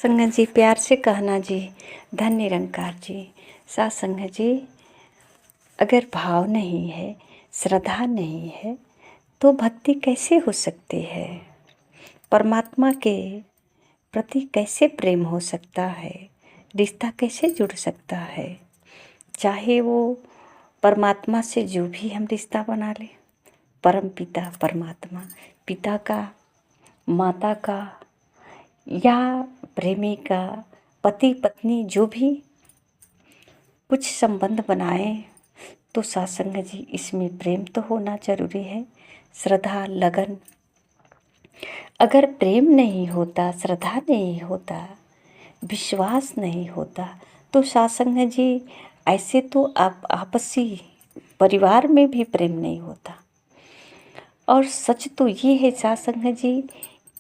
संगत जी प्यार से कहना जी, धन निरंकार जी। साथ संगत जी, अगर भाव नहीं है, श्रद्धा नहीं है तो भक्ति कैसे हो सकती है? परमात्मा के प्रति कैसे प्रेम हो सकता है? रिश्ता कैसे जुड़ सकता है? चाहे वो परमात्मा से जो भी हम रिश्ता बना लें, परम पिता परमात्मा, पिता का, माता का या प्रेमी का, पति पत्नी, जो भी कुछ संबंध बनाए तो सत्संग जी इसमें प्रेम तो होना जरूरी है, श्रद्धा, लगन। अगर प्रेम नहीं होता, श्रद्धा नहीं होता, विश्वास नहीं होता तो सत्संग जी ऐसे तो आप आपसी परिवार में भी प्रेम नहीं होता। और सच तो ये है सत्संग जी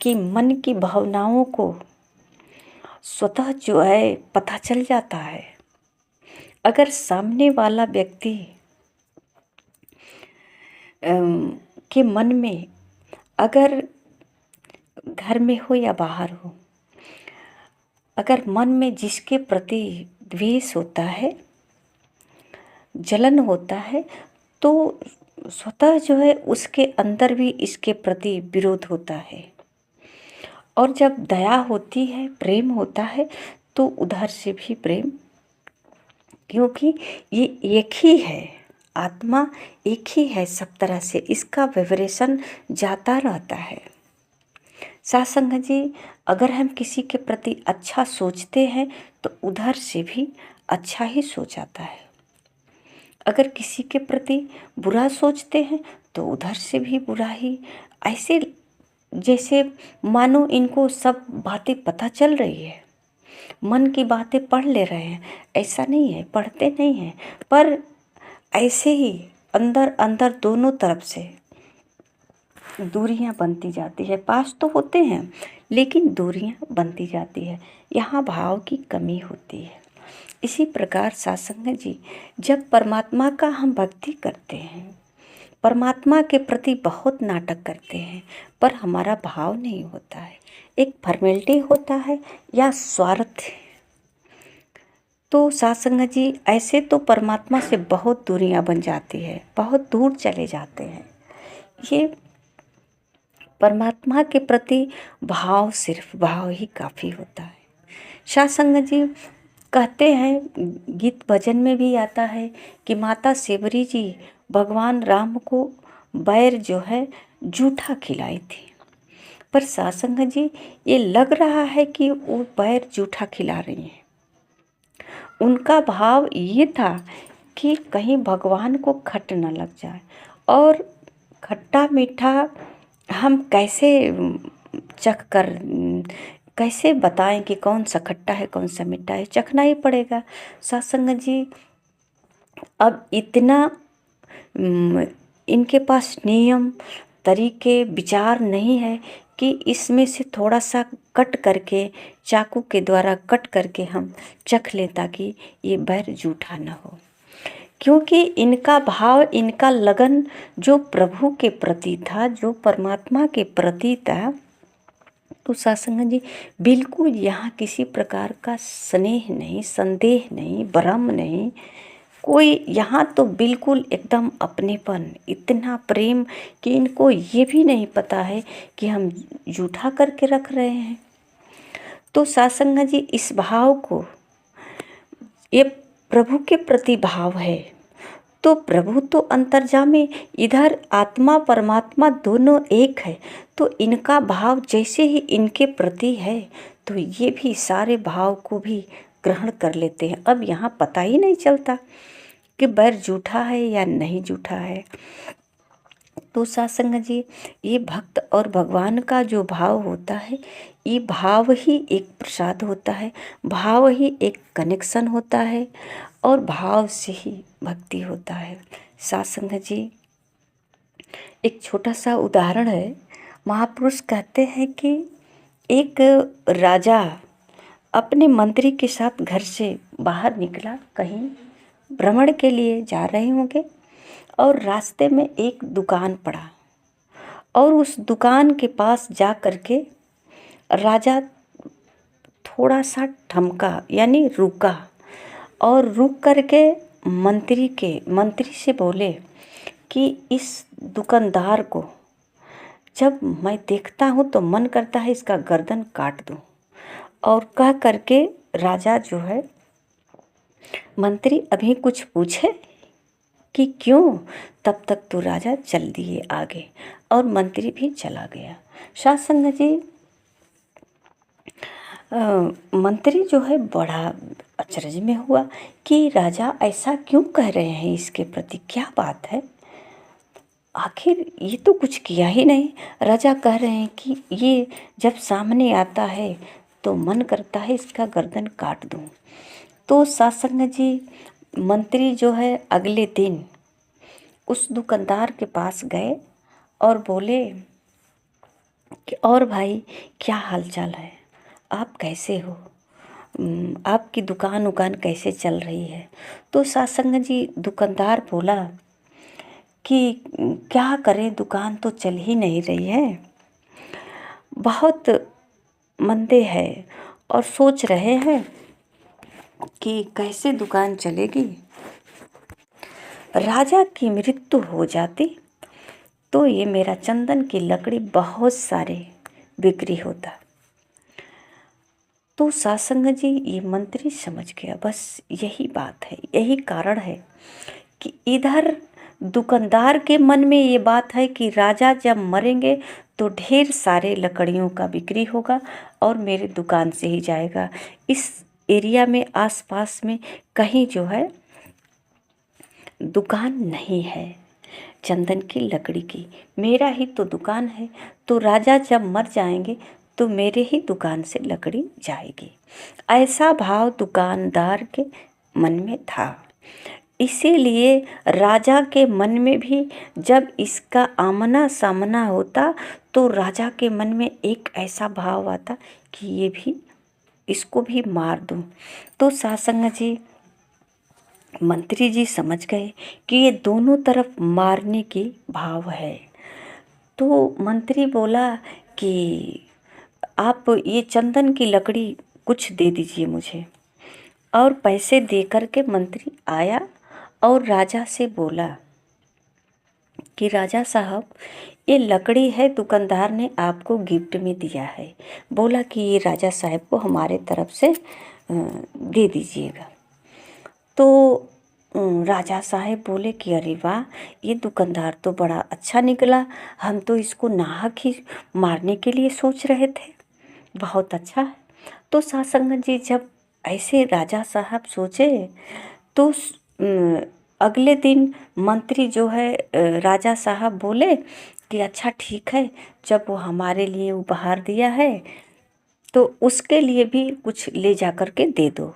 कि मन की भावनाओं को स्वतः जो है पता चल जाता है। अगर सामने वाला व्यक्ति के मन में, अगर घर में हो या बाहर हो, अगर मन में जिसके प्रति द्वेष होता है, जलन होता है, तो स्वतः जो है उसके अंदर भी इसके प्रति विरोध होता है। और जब दया होती है, प्रेम होता है, तो उधर से भी प्रेम, क्योंकि ये एक ही है, आत्मा एक ही है, सब तरह से इसका वाइब्रेशन जाता रहता है। सत्संग जी, अगर हम किसी के प्रति अच्छा सोचते हैं तो उधर से भी अच्छा ही सोच आता है। अगर किसी के प्रति बुरा सोचते हैं तो उधर से भी बुरा ही। ऐसे जैसे मानो इनको सब बातें पता चल रही है, मन की बातें पढ़ ले रहे हैं। ऐसा नहीं है, पढ़ते नहीं हैं, पर ऐसे ही अंदर अंदर दोनों तरफ से दूरियां बनती जाती है। पास तो होते हैं लेकिन दूरियां बनती जाती है, यहाँ भाव की कमी होती है। इसी प्रकार सत्संग जी, जब परमात्मा का हम भक्ति करते हैं, परमात्मा के प्रति बहुत नाटक करते हैं, पर हमारा भाव नहीं होता है, एक फॉर्मेलिटी होता है या स्वार्थ, तो सत्संग जी ऐसे तो परमात्मा से बहुत दूरियां बन जाती है, बहुत दूर चले जाते हैं। ये परमात्मा के प्रति भाव, सिर्फ भाव ही काफ़ी होता है। सत्संग जी कहते हैं, गीत भजन में भी आता है कि माता सेवरी जी भगवान राम को बैर जो है जूठा खिलाई थी। पर सत्संग जी ये लग रहा है कि वो बैर जूठा खिला रही हैं। उनका भाव ये था कि कहीं भगवान को खट न लग जाए। और खट्टा मीठा हम कैसे चख कर कैसे बताएं कि कौन सा खट्टा है कौन सा मीठा है? चखना ही पड़ेगा। सत्संग जी अब इतना इनके पास नियम, तरीके, विचार नहीं है कि इसमें से थोड़ा सा कट करके, चाकू के द्वारा कट करके हम चख लें ताकि ये बैर जूठा न हो। क्योंकि इनका भाव, इनका लगन जो प्रभु के प्रति था, जो परमात्मा के प्रति था, तो सत्संग जी बिल्कुल यहाँ किसी प्रकार का स्नेह नहीं, संदेह नहीं, भ्रम नहीं, कोई यहाँ तो बिल्कुल एकदम अपनेपन, इतना प्रेम कि इनको ये भी नहीं पता है कि हम जूठा करके रख रहे हैं। तो सत्संग जी इस भाव को, ये प्रभु के प्रति भाव है, तो प्रभु तो अंतर्जामी, इधर आत्मा परमात्मा दोनों एक है, तो इनका भाव जैसे ही इनके प्रति है तो ये भी सारे भाव को भी ग्रहण कर लेते हैं। अब यहाँ पता ही नहीं चलता कि बैर जूठा है या नहीं जूठा है। तो सत्संग जी, ये भक्त और भगवान का जो भाव होता है, ये भाव ही एक प्रसाद होता है, भाव ही एक कनेक्शन होता है, और भाव से ही भक्ति होता है। सत्संग जी एक छोटा सा उदाहरण है। महापुरुष कहते हैं कि एक राजा अपने मंत्री के साथ घर से बाहर निकला, कहीं भ्रमण के लिए जा रहे होंगे, और रास्ते में एक दुकान पड़ा, और उस दुकान के पास जा कर के राजा थोड़ा सा ठमका यानी रुका, और रुक करके मंत्री से बोले कि इस दुकानदार को जब मैं देखता हूँ तो मन करता है इसका गर्दन काट दूँ। और कह करके राजा जो है, मंत्री अभी कुछ पूछे कि क्यों, तब तक तो राजा चल दिए आगे और मंत्री भी चला गया। साध संगत जी, मंत्री जो है बड़ा अचरज में हुआ कि राजा ऐसा क्यों कह रहे हैं, इसके प्रति क्या बात है, आखिर ये तो कुछ किया ही नहीं। राजा कह रहे हैं कि ये जब सामने आता है तो मन करता है इसका गर्दन काट दूं। तो साध संगत जी, मंत्री जो है अगले दिन उस दुकानदार के पास गए और बोले कि और भाई क्या हालचाल है, आप कैसे हो, आपकी दुकान कैसे चल रही है। तो साध संगत जी, दुकानदार बोला कि क्या करें, दुकान तो चल ही नहीं रही है, बहुत मंदे है और सोच रहे हैं कि कैसे दुकान चलेगी। राजा की मृत्यु हो जाती तो ये मेरा चंदन की लकड़ी बहुत सारे बिक्री होता। तो साध संगत जी, ये मंत्री समझ गया, बस यही बात है, यही कारण है कि इधर दुकानदार के मन में ये बात है कि राजा जब मरेंगे तो ढेर सारे लकड़ियों का बिक्री होगा और मेरे दुकान से ही जाएगा। इस एरिया में आसपास में कहीं जो है दुकान नहीं है चंदन की लकड़ी की, मेरा ही तो दुकान है, तो राजा जब मर जाएंगे तो मेरे ही दुकान से लकड़ी जाएगी। ऐसा भाव दुकानदार के मन में था। इसीलिए राजा के मन में भी जब इसका आमना सामना होता तो राजा के मन में एक ऐसा भाव आता कि ये भी, इसको भी मार दूं। तो साध संगत जी, मंत्री जी समझ गए कि ये दोनों तरफ मारने की भाव है। तो मंत्री बोला कि आप ये चंदन की लकड़ी कुछ दे दीजिए मुझे। और पैसे दे कर के मंत्री आया और राजा से बोला कि राजा साहब, ये लकड़ी है, दुकानदार ने आपको गिफ्ट में दिया है, बोला कि ये राजा साहब को हमारे तरफ से दे दीजिएगा। तो राजा साहब बोले कि अरे वाह, ये दुकानदार तो बड़ा अच्छा निकला, हम तो इसको नाहक ही मारने के लिए सोच रहे थे, बहुत अच्छा है। तो साध संगत जी, जब ऐसे राजा साहब सोचे तो अगले दिन मंत्री जो है, राजा साहब बोले कि अच्छा ठीक है, जब वो हमारे लिए उपहार दिया है तो उसके लिए भी कुछ ले जा कर के दे दो,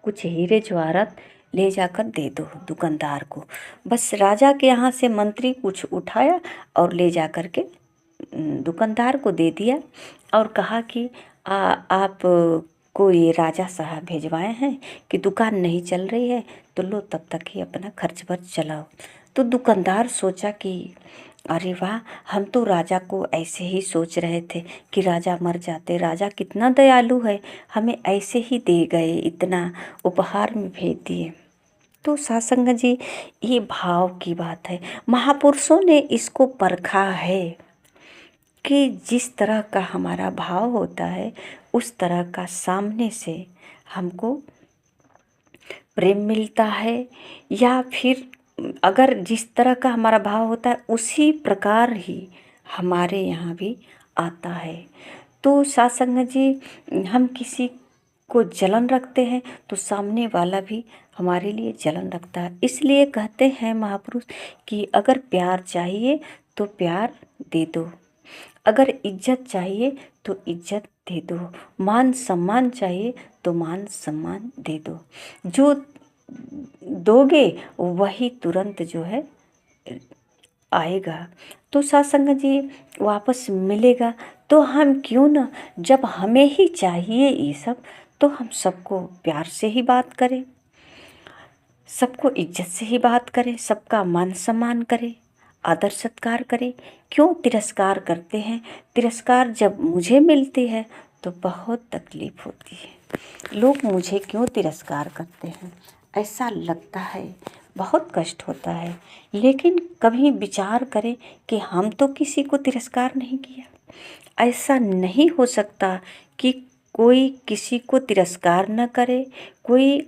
कुछ हीरे जवाहरात ले जाकर दे दो दुकानदार को। बस राजा के यहाँ से मंत्री कुछ उठाया और ले जा कर के दुकानदार को दे दिया और कहा कि आप को ये राजा साहब भेजवाए हैं कि दुकान नहीं चल रही है, तो लो तब तक ही अपना खर्च वर्च चलाओ। तो दुकानदार सोचा कि अरे वाह, हम तो राजा को ऐसे ही सोच रहे थे कि राजा मर जाते, राजा कितना दयालु है, हमें ऐसे ही दे गए, इतना उपहार में भेज दिए। तो साध संगत जी, ये भाव की बात है, महापुरुषों ने इसको परखा है कि जिस तरह का हमारा भाव होता है उस तरह का सामने से हमको प्रेम मिलता है, या फिर अगर जिस तरह का हमारा भाव होता है उसी प्रकार ही हमारे यहाँ भी आता है। तो साध संगत जी, हम किसी को जलन रखते हैं तो सामने वाला भी हमारे लिए जलन रखता है। इसलिए कहते हैं महापुरुष कि अगर प्यार चाहिए तो प्यार दे दो, अगर इज्जत चाहिए तो इज्जत दे दो, मान सम्मान चाहिए तो मान सम्मान दे दो। जो दोगे वही तुरंत जो है आएगा। तो साध संगत जी, वापस मिलेगा। तो हम क्यों ना, जब हमें ही चाहिए ये सब, तो हम सबको प्यार से ही बात करें, सबको इज्जत से ही बात करें, सबका मान सम्मान करें, आदर सत्कार करें। क्यों तिरस्कार करते हैं? तिरस्कार जब मुझे मिलती है तो बहुत तकलीफ़ होती है। लोग मुझे क्यों तिरस्कार करते हैं, ऐसा लगता है, बहुत कष्ट होता है। लेकिन कभी विचार करें कि हम तो किसी को तिरस्कार नहीं किया। ऐसा नहीं हो सकता कि कोई किसी को तिरस्कार न करे, कोई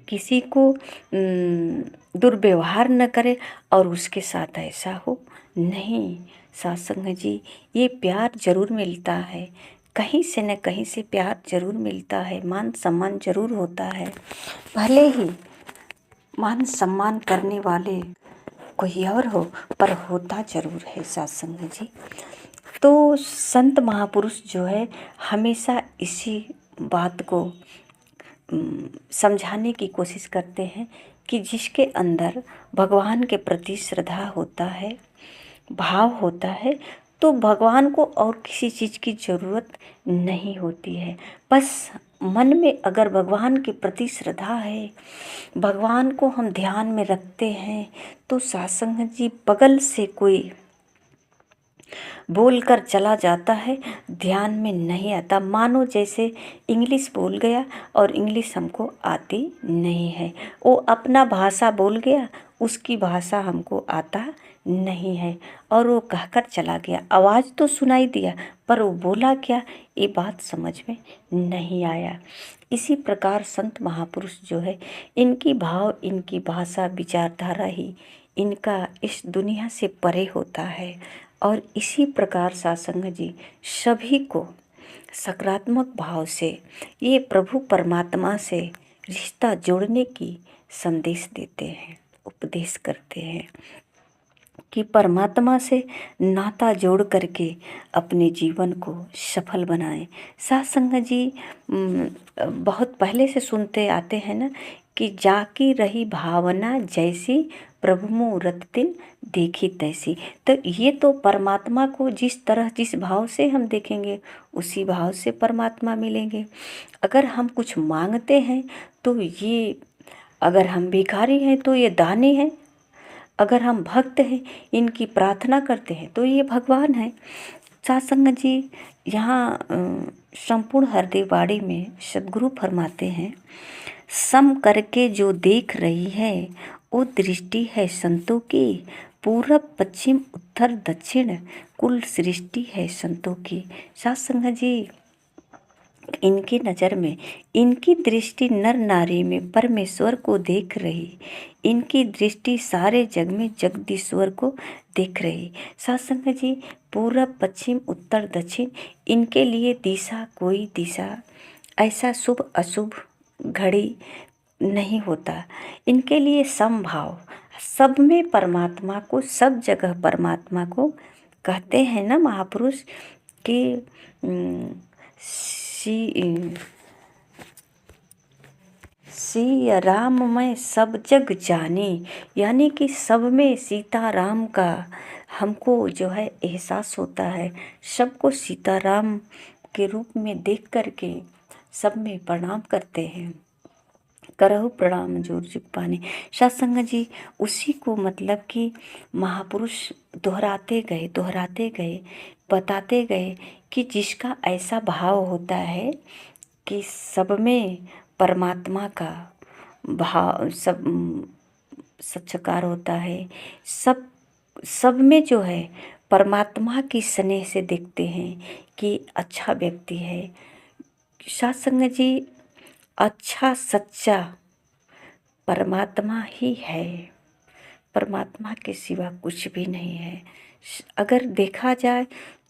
किसी को दुर्व्यवहार न करे और उसके साथ ऐसा हो। नहीं सत्संग जी, ये प्यार ज़रूर मिलता है, कहीं से न कहीं से प्यार ज़रूर मिलता है, मान सम्मान ज़रूर होता है। भले ही मान सम्मान करने वाले कोई और हो, पर होता ज़रूर है सत्संग जी। तो संत महापुरुष जो है हमेशा इसी बात को समझाने की कोशिश करते हैं कि जिसके अंदर भगवान के प्रति श्रद्धा होता है, भाव होता है, तो भगवान को और किसी चीज़ की ज़रूरत नहीं होती है। बस मन में अगर भगवान के प्रति श्रद्धा है, भगवान को हम ध्यान में रखते हैं, तो सत्संग जी बगल से कोई बोलकर चला जाता है, ध्यान में नहीं आता। मानो जैसे इंग्लिश बोल गया और इंग्लिश हमको आती नहीं है, वो अपना भाषा बोल गया, उसकी भाषा हमको आता नहीं है, और वो कहकर चला गया। आवाज़ तो सुनाई दिया, पर वो बोला क्या, ये बात समझ में नहीं आया। इसी प्रकार संत महापुरुष जो है, इनकी भाव, इनकी भाषा, विचारधारा ही इनका इस दुनिया से परे होता है। और इसी प्रकार सत्संग जी सभी को सकारात्मक भाव से, ये प्रभु परमात्मा से रिश्ता जोड़ने की संदेश देते हैं, उपदेश करते हैं कि परमात्मा से नाता जोड़ करके अपने जीवन को सफल बनाएं। सत्संग जी बहुत पहले से सुनते आते हैं ना कि जाकी रही भावना जैसी, प्रभु मुहूर्त दिन देखी तैसी। तो ये तो परमात्मा को जिस तरह, जिस भाव से हम देखेंगे, उसी भाव से परमात्मा मिलेंगे। अगर हम कुछ मांगते हैं तो ये, अगर हम भिखारी हैं तो ये दानी हैं, अगर हम भक्त हैं, इनकी प्रार्थना करते हैं, तो ये भगवान है। सत्संग जी यहाँ संपूर्ण हृदयवाणी में सद्गुरु फरमाते हैं, सम करके जो देख रही है वो दृष्टि है संतों की, पूरब पश्चिम उत्तर दक्षिण कुल सृष्टि है संतों की। सत्संग जी इनकी नज़र में, इनकी दृष्टि नर नारी में परमेश्वर को देख रही, इनकी दृष्टि सारे जग में जगदीश्वर को देख रही। सत्संग जी पूरब पश्चिम उत्तर दक्षिण, इनके लिए दिशा, कोई दिशा ऐसा शुभ अशुभ घड़ी नहीं होता। इनके लिए समभाव, सब में परमात्मा को, सब जगह परमात्मा को कहते हैं ना महापुरुष कि सिया राम मैं सब जग जानी, यानी कि सब में सीता राम का हमको जो है एहसास होता है। सबको सीताराम के रूप में देख करके सब में प्रणाम करते हैं, करहु प्रणाम जोर जुग पानी। सत्संग जी उसी को मतलब कि महापुरुष दोहराते गए, बताते गए कि जिसका ऐसा भाव होता है कि सब में परमात्मा का भाव, सब सच्चकार होता है, सब में जो है परमात्मा की स्नेह से देखते हैं कि अच्छा व्यक्ति है। सत्संग जी अच्छा सच्चा परमात्मा ही है, परमात्मा के सिवा कुछ भी नहीं है। अगर देखा जाए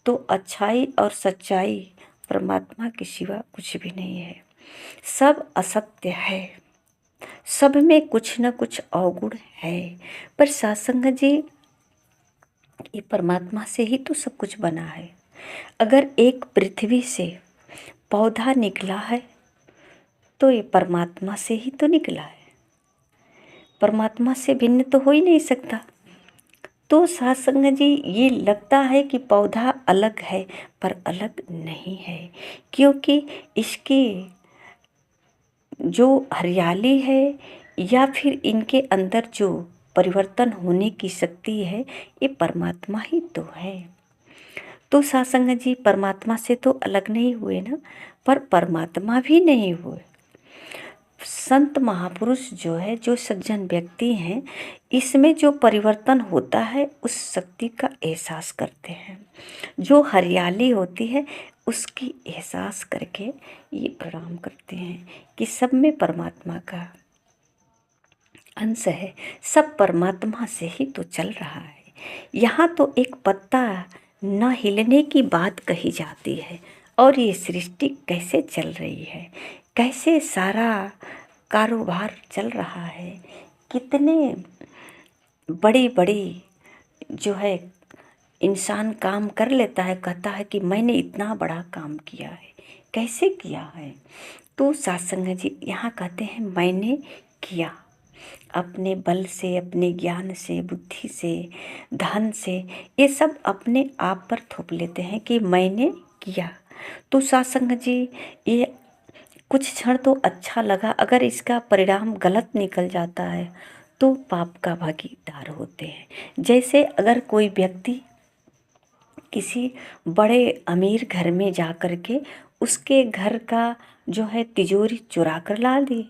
तो अच्छाई और सच्चाई परमात्मा के सिवा कुछ भी नहीं है। सब असत्य है, सब में कुछ न कुछ अवगुण है, पर सत्संग जी ये परमात्मा से ही तो सब कुछ बना है। अगर एक पृथ्वी से पौधा निकला है तो ये परमात्मा से ही तो निकला है, परमात्मा से भिन्न तो हो ही नहीं सकता। तो सत्संग जी ये लगता है कि पौधा अलग है, पर अलग नहीं है, क्योंकि इसकी जो हरियाली है या फिर इनके अंदर जो परिवर्तन होने की शक्ति है, ये परमात्मा ही तो है। तो सासंग जी परमात्मा से तो अलग नहीं हुए ना, पर परमात्मा भी नहीं हुए। संत महापुरुष जो है, जो सज्जन व्यक्ति हैं, इसमें जो परिवर्तन होता है उस शक्ति का एहसास करते हैं। जो हरियाली होती है उसकी एहसास करके ये प्रणाम करते हैं कि सब में परमात्मा का अंश है, सब परमात्मा से ही तो चल रहा है। यहाँ तो एक पत्ता न हिलने की बात कही जाती है, और ये सृष्टि कैसे चल रही है, कैसे सारा कारोबार चल रहा है, कितने बड़ी बड़ी जो है इंसान काम कर लेता है, कहता है कि मैंने इतना बड़ा काम किया है, कैसे किया है। तो सत्संग जी यहाँ कहते हैं मैंने किया, अपने बल से, अपने ज्ञान से, बुद्धि से, धन से, ये सब अपने आप पर थोप लेते हैं कि मैंने किया। तो सत्संग जी ये कुछ क्षण तो अच्छा लगा, अगर इसका परिणाम गलत निकल जाता है तो पाप का भागीदार होते हैं। जैसे अगर कोई व्यक्ति किसी बड़े अमीर घर में जा कर के उसके घर का जो है तिजोरी चुरा कर ला दी,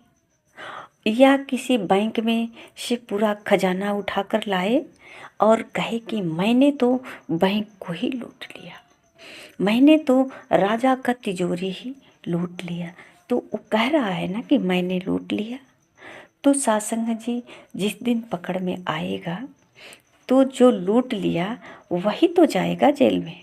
या किसी बैंक में से पूरा खजाना उठा कर लाए और कहे कि मैंने तो बैंक को ही लूट लिया, मैंने तो राजा का तिजोरी ही लूट लिया, तो वो कह रहा है ना कि मैंने लूट लिया। तो सत्संग जी जिस दिन पकड़ में आएगा तो जो लूट लिया वही तो जाएगा जेल में।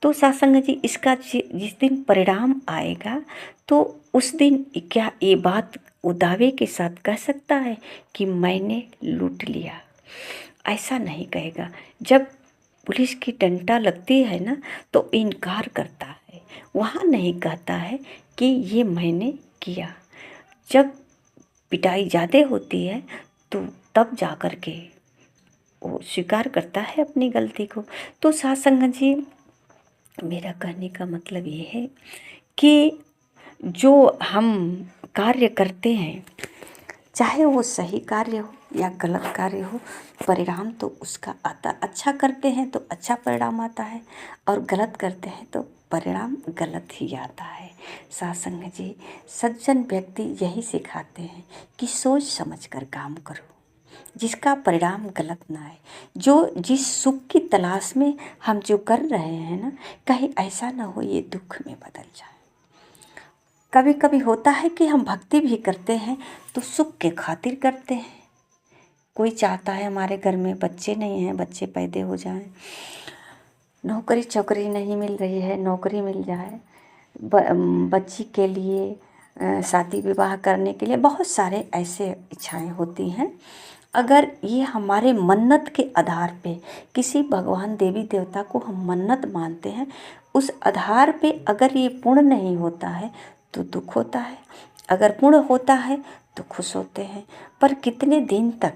तो सत्संग जी इसका जिस दिन परिणाम आएगा तो उस दिन क्या ये बात वो दावे के साथ कह सकता है कि मैंने लूट लिया? ऐसा नहीं कहेगा। जब पुलिस की डंडा लगती है ना तो इनकार करता है, वहाँ नहीं कहता है कि ये मैंने किया। जब पिटाई ज़्यादा होती है तो तब जा कर के वो स्वीकार करता है अपनी गलती को। तो सत्संग जी मेरा कहने का मतलब ये है कि जो हम कार्य करते हैं, चाहे वो सही कार्य हो या गलत कार्य हो, परिणाम तो उसका आता। अच्छा करते हैं तो अच्छा परिणाम आता है, और गलत करते हैं तो परिणाम गलत ही आता है। सत्संग जी सज्जन व्यक्ति यही सिखाते हैं कि सोच समझ कर काम करो, जिसका परिणाम गलत ना आए। जो जिस सुख की तलाश में हम जो कर रहे हैं ना, कहीं ऐसा ना हो ये दुख में बदल जाए। कभी कभी होता है कि हम भक्ति भी करते हैं तो सुख के खातिर करते हैं। कोई चाहता है हमारे घर में बच्चे नहीं हैं, बच्चे पैदा हो जाएं, नौकरी चौकरी नहीं मिल रही है, नौकरी मिल जाए, बच्ची के लिए शादी विवाह करने के लिए बहुत सारे ऐसे इच्छाएं होती हैं। अगर ये हमारे मन्नत के आधार पे, किसी भगवान देवी देवता को हम मन्नत मानते हैं, उस आधार पे अगर ये पूर्ण नहीं होता है तो दुख होता है, अगर पूर्ण होता है तो खुश होते हैं। पर कितने दिन तक,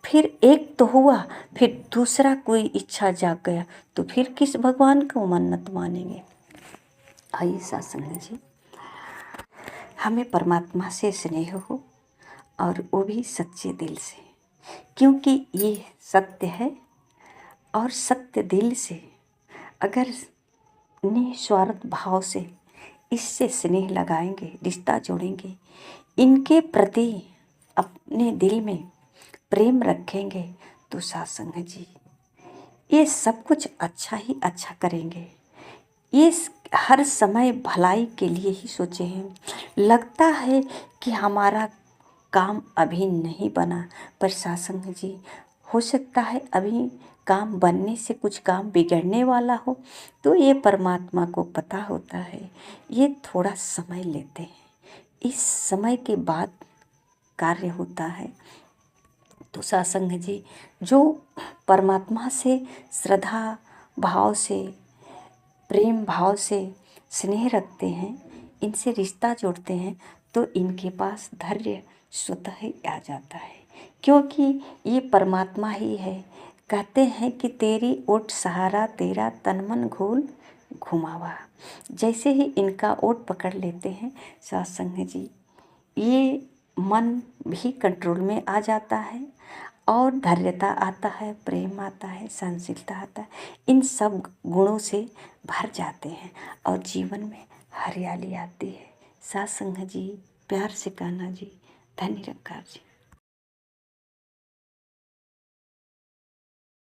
फिर एक तो हुआ, फिर दूसरा कोई इच्छा जाग गया, तो फिर किस भगवान को मन्नत मानेंगे। आइए सत्संग जी, हमें परमात्मा से स्नेह हो, और वो भी सच्चे दिल से, क्योंकि ये सत्य है। और सत्य दिल से अगर निस्वार्थ भाव से इससे स्नेह लगाएंगे, रिश्ता जोड़ेंगे, इनके प्रति अपने दिल में प्रेम रखेंगे, तो सत्संग जी ये सब कुछ अच्छा ही अच्छा करेंगे। ये हर समय भलाई के लिए ही सोचे हैं। लगता है कि हमारा काम अभी नहीं बना, पर सत्संग जी हो सकता है अभी काम बनने से कुछ काम बिगड़ने वाला हो, तो ये परमात्मा को पता होता है, ये थोड़ा समय लेते हैं, इस समय के बाद कार्य होता है। तो सत्संग जी जो परमात्मा से श्रद्धा भाव से, प्रेम भाव से स्नेह रखते हैं, इनसे रिश्ता जोड़ते हैं, तो इनके पास धैर्य स्वतः ही आ जाता है, क्योंकि ये परमात्मा ही है। कहते हैं कि तेरी ओट सहारा तेरा तन मन घोल घुमावा। जैसे ही इनका ओट पकड़ लेते हैं सत्संग जी, ये मन भी कंट्रोल में आ जाता है, और धैर्यता आता है, प्रेम आता है, सहनशीलता आता है। इन सब गुणों से भर जाते हैं और जीवन में हरियाली आती है। साथ संग जी, प्यार से कहना जी, धन्य निरंकार जी।